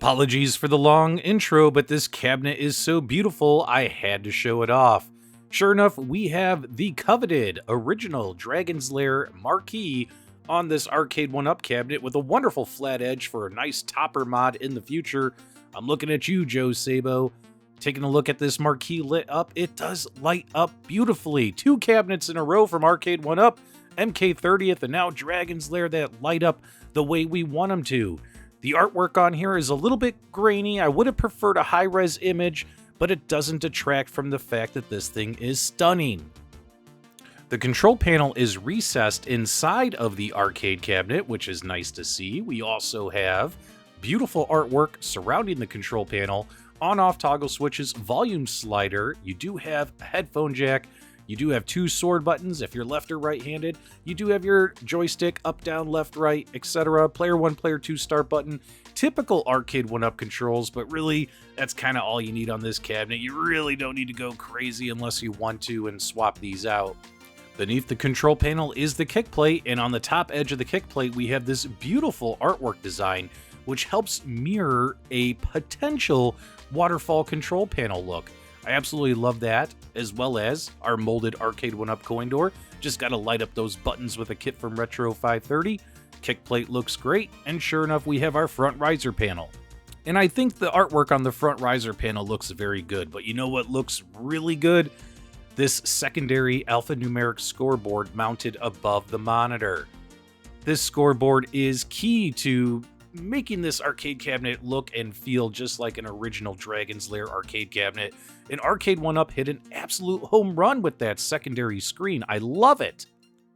Apologies for the long intro, but this cabinet is so beautiful, I had to show it off. Sure enough, we have the coveted original Dragon's Lair Marquee on this Arcade1Up cabinet with a wonderful flat edge for a nice topper mod in the future. I'm looking at you, Joe Sabo. Taking a look at this Marquee lit up, it does light up beautifully. 2 cabinets in a row from Arcade1Up, MK30th, and now Dragon's Lair that light up the way we want them to. The artwork on here is a little bit grainy. I would have preferred a high-res image, but it doesn't detract from the fact that this thing is stunning. The control panel is recessed inside of the arcade cabinet, which is nice to see. We also have beautiful artwork surrounding the control panel, on-off toggle switches, volume slider. You do have a headphone jack. You do have 2 sword buttons if you're left or right-handed. You do have your joystick up, down, left, right, etc. Player 1, player 2 start button. Typical Arcade1Up controls, but really, that's kind of all you need on this cabinet. You really don't need to go crazy unless you want to and swap these out. Beneath the control panel is the kickplate, and on the top edge of the kickplate, we have this beautiful artwork design, which helps mirror a potential waterfall control panel look. I absolutely love that, as well as our molded Arcade1Up coin door. Just gotta light up those buttons with a kit from Retro 530. Kickplate looks great, and sure enough, we have our front riser panel. And I think the artwork on the front riser panel looks very good, but you know what looks really good? This secondary alphanumeric scoreboard mounted above the monitor. This scoreboard is key to making this arcade cabinet look and feel just like an original Dragon's Lair arcade cabinet. And Arcade1Up hit an absolute home run with that secondary screen. I love it.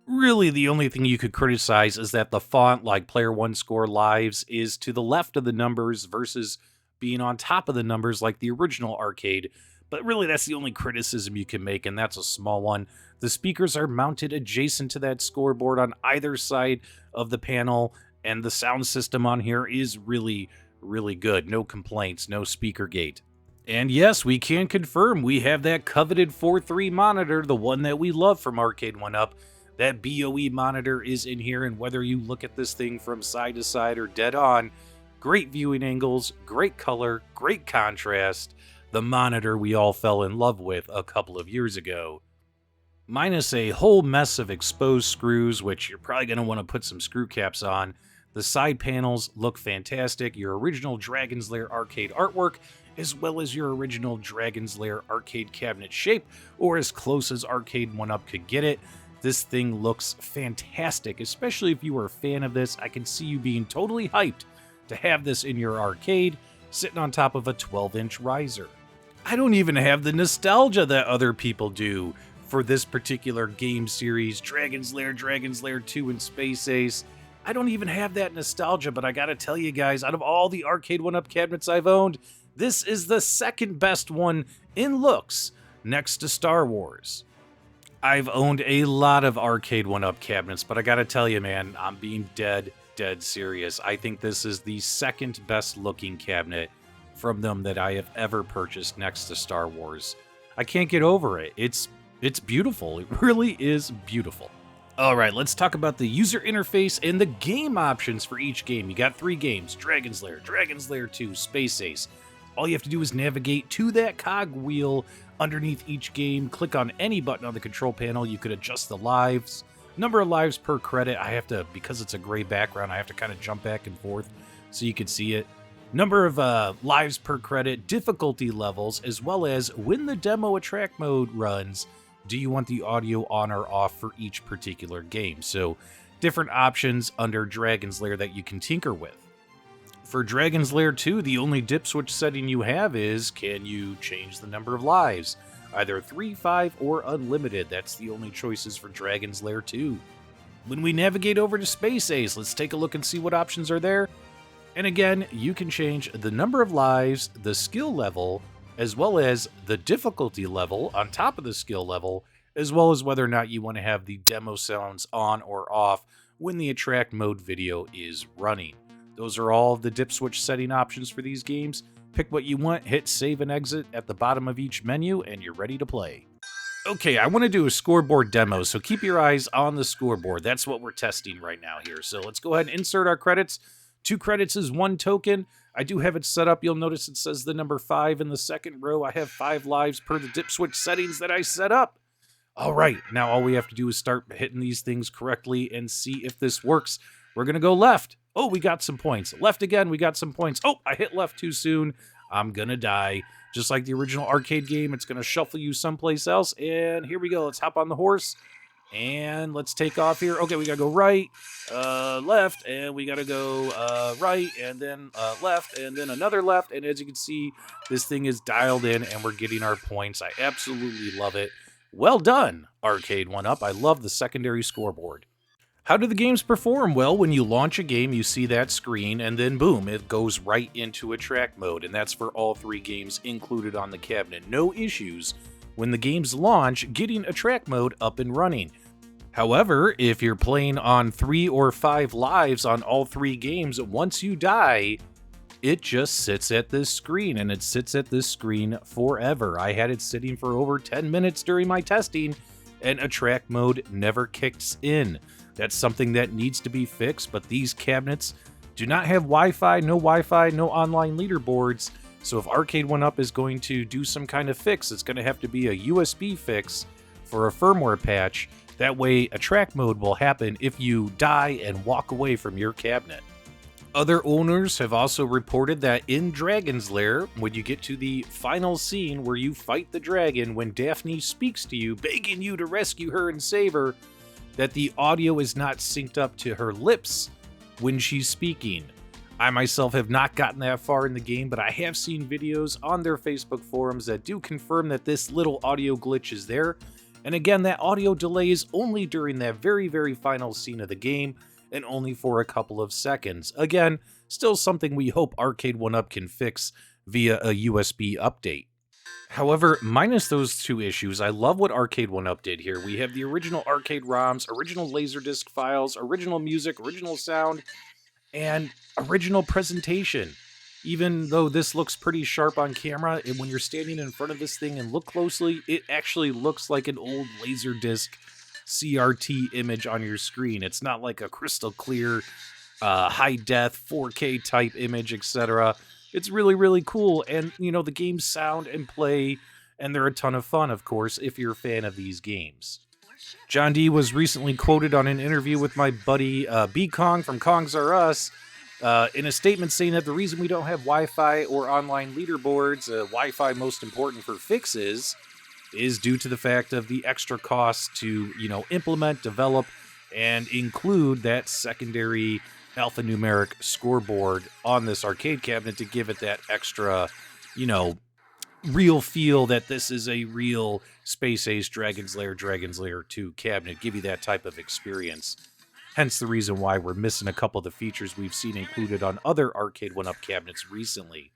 Really, the only thing you could criticize is that the font, like Player 1 Score Lives, is to the left of the numbers versus being on top of the numbers like the original arcade. But really, that's the only criticism you can make, and that's a small one. The speakers are mounted adjacent to that scoreboard on either side of the panel, and the sound system on here is really, really good. No complaints, no speaker gate. And yes, we can confirm we have that coveted 4.3 monitor, the one that we love from Arcade1Up. That BOE monitor is in here, and whether you look at this thing from side to side or dead on, great viewing angles, great color, great contrast. The monitor we all fell in love with a couple of years ago. Minus a whole mess of exposed screws, which you're probably going to want to put some screw caps on. The side panels look fantastic. Your original Dragon's Lair arcade artwork, as well as your original Dragon's Lair arcade cabinet shape, or as close as Arcade1Up could get it. This thing looks fantastic, especially if you are a fan of this. I can see you being totally hyped to have this in your arcade, sitting on top of a 12-inch riser. I don't even have the nostalgia that other people do for this particular game series, Dragon's Lair 2, and Space Ace. I don't even have that nostalgia, but I gotta tell you guys, out of all the Arcade1Up cabinets I've owned, this is the second best one in looks, next to Star Wars. I've owned a lot of Arcade1Up cabinets, but I gotta tell you, man, I'm being dead serious. I think this is the second best looking cabinet from them that I have ever purchased next to Star Wars. I can't get over it. It's beautiful. It really is beautiful. All right, let's talk about the user interface and the game options for each game. You got 3 games, Dragon's Lair 2, Space Ace. All you have to do is navigate to that cog wheel underneath each game. Click on any button on the control panel. You could adjust the lives. Number of lives per credit. I have to, because it's a gray background, I have to kind of jump back and forth so you can see it. Number of lives per credit, difficulty levels, as well as when the demo attract mode runs, do you want the audio on or off for each particular game? So different options under Dragon's Lair that you can tinker with. For Dragon's Lair 2, the only dip switch setting you have is, can you change the number of lives? Either 3, 5, or unlimited. That's the only choices for Dragon's Lair 2. When we navigate over to Space Ace, let's take a look and see what options are there. And again, you can change the number of lives, the skill level, as well as the difficulty level on top of the skill level, as well as whether or not you want to have the demo sounds on or off when the attract mode video is running. Those are all the dip switch setting options for these games. Pick what you want, hit save and exit at the bottom of each menu, and you're ready to play. Okay, I want to do a scoreboard demo, so keep your eyes on the scoreboard. That's what we're testing right now here. So let's go ahead and insert our credits. 2 credits is 1 token. I do have it set up. You'll notice it says the number 5 in the second row. I have 5 lives per the dip switch settings that I set up. All right, now all we have to do is start hitting these things correctly and see if this works. We're going to go left. Oh, we got some points. Left again, we got some points. Oh, I hit left too soon. I'm going to die. Just like the original arcade game, it's going to shuffle you someplace else. And here we go. Let's hop on the horse. And let's take off here. Okay, we got to go right, left, and we got to go right, and then left, and then another left. And as you can see, this thing is dialed in, and we're getting our points. I absolutely love it. Well done, Arcade1Up. I love the secondary scoreboard. How do the games perform? Well, when you launch a game, you see that screen, and then boom, it goes right into a track mode, and that's for all 3 games included on the cabinet. No issues when the games launch getting a track mode up and running. However, if you're playing on 3 or 5 lives on all 3 games, once you die, it just sits at this screen, and it sits at this screen forever. I had it sitting for over 10 minutes during my testing, and a track mode never kicks in. That's something that needs to be fixed, but these cabinets do not have Wi-Fi, no online leaderboards, so if Arcade1Up is going to do some kind of fix, it's going to have to be a USB fix for a firmware patch. That way, a track mode will happen if you die and walk away from your cabinet. Other owners have also reported that in Dragon's Lair, when you get to the final scene where you fight the dragon, when Daphne speaks to you, begging you to rescue her and save her, that the audio is not synced up to her lips when she's speaking. I myself have not gotten that far in the game, but I have seen videos on their Facebook forums that do confirm that this little audio glitch is there. And again, that audio delay is only during that very, very final scene of the game, and only for a couple of seconds. Again, still something we hope Arcade1Up can fix via a USB update. However, minus those 2 issues, I love what Arcade1Up did here. We have the original arcade ROMs, original Laserdisc files, original music, original sound, and original presentation. Even though this looks pretty sharp on camera, and when you're standing in front of this thing and look closely, it actually looks like an old Laserdisc CRT image on your screen. It's not like a crystal clear, high-def, 4K type image, etc. It's really, really cool, and, you know, the games sound and play, and they're a ton of fun, of course, if you're a fan of these games. John D was recently quoted on an interview with my buddy B Kong from Kongs R Us, in a statement saying that the reason we don't have Wi-Fi or online leaderboards, Wi-Fi most important for fixes, is due to the fact of the extra costs to, you know, implement, develop, and include that secondary alphanumeric scoreboard on this arcade cabinet to give it that extra, you know, real feel that this is a real Space Ace Dragon's Lair 2 cabinet, give you that type of experience. Hence the reason why we're missing a couple of the features we've seen included on other Arcade1Up cabinets recently.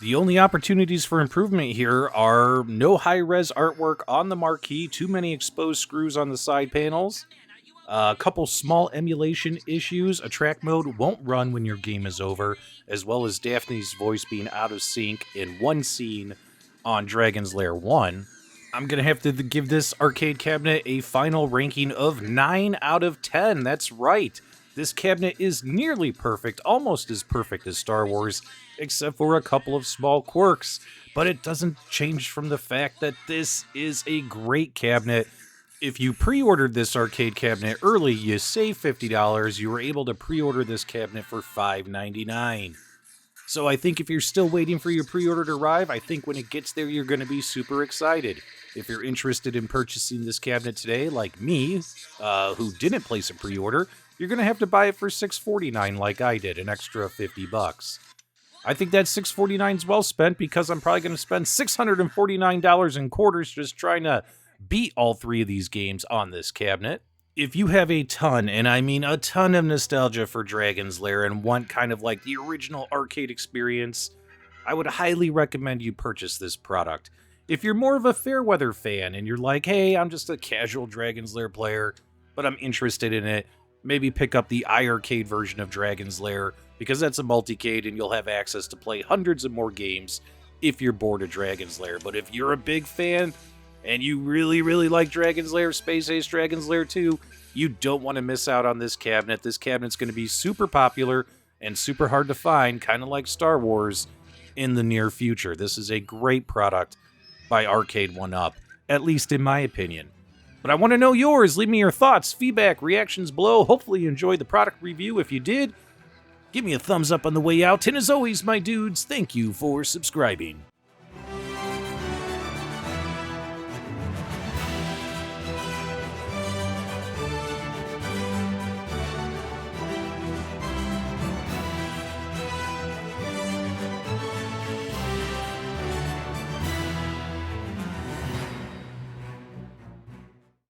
The only opportunities for improvement here are no high-res artwork on the marquee, too many exposed screws on the side panels, a couple small emulation issues, a track mode won't run when your game is over, as well as Daphne's voice being out of sync in one scene on Dragon's Lair 1. I'm going to have to give this arcade cabinet a final ranking of 9 out of 10. That's right. This cabinet is nearly perfect, almost as perfect as Star Wars, except for a couple of small quirks. But it doesn't change from the fact that this is a great cabinet. If you pre-ordered this arcade cabinet early, you save $50. You were able to pre-order this cabinet for $5.99. So I think if you're still waiting for your pre-order to arrive, I think when it gets there, you're going to be super excited. If you're interested in purchasing this cabinet today, like me, who didn't place a pre-order, you're going to have to buy it for $649 like I did, an extra $50. I think that $649 is well spent because I'm probably going to spend $649 in quarters just trying to beat all 3 of these games on this cabinet. If you have a ton, and I mean a ton of nostalgia for Dragon's Lair and want kind of like the original arcade experience, I would highly recommend you purchase this product. If you're more of a Fairweather fan and you're like, hey, I'm just a casual Dragon's Lair player, but I'm interested in it, maybe pick up the iArcade version of Dragon's Lair, because that's a multicade and you'll have access to play hundreds of more games if you're bored of Dragon's Lair. But if you're a big fan and you really, really like Dragon's Lair, Space Ace Dragon's Lair 2, you don't want to miss out on this cabinet. This cabinet's going to be super popular. and super hard to find, kind of like Star Wars, in the near future. This is a great product by Arcade1Up, at least in my opinion. But I want to know yours. Leave me your thoughts, feedback, reactions below. Hopefully you enjoyed the product review. If you did, give me a thumbs up on the way out. And as always, my dudes, thank you for subscribing.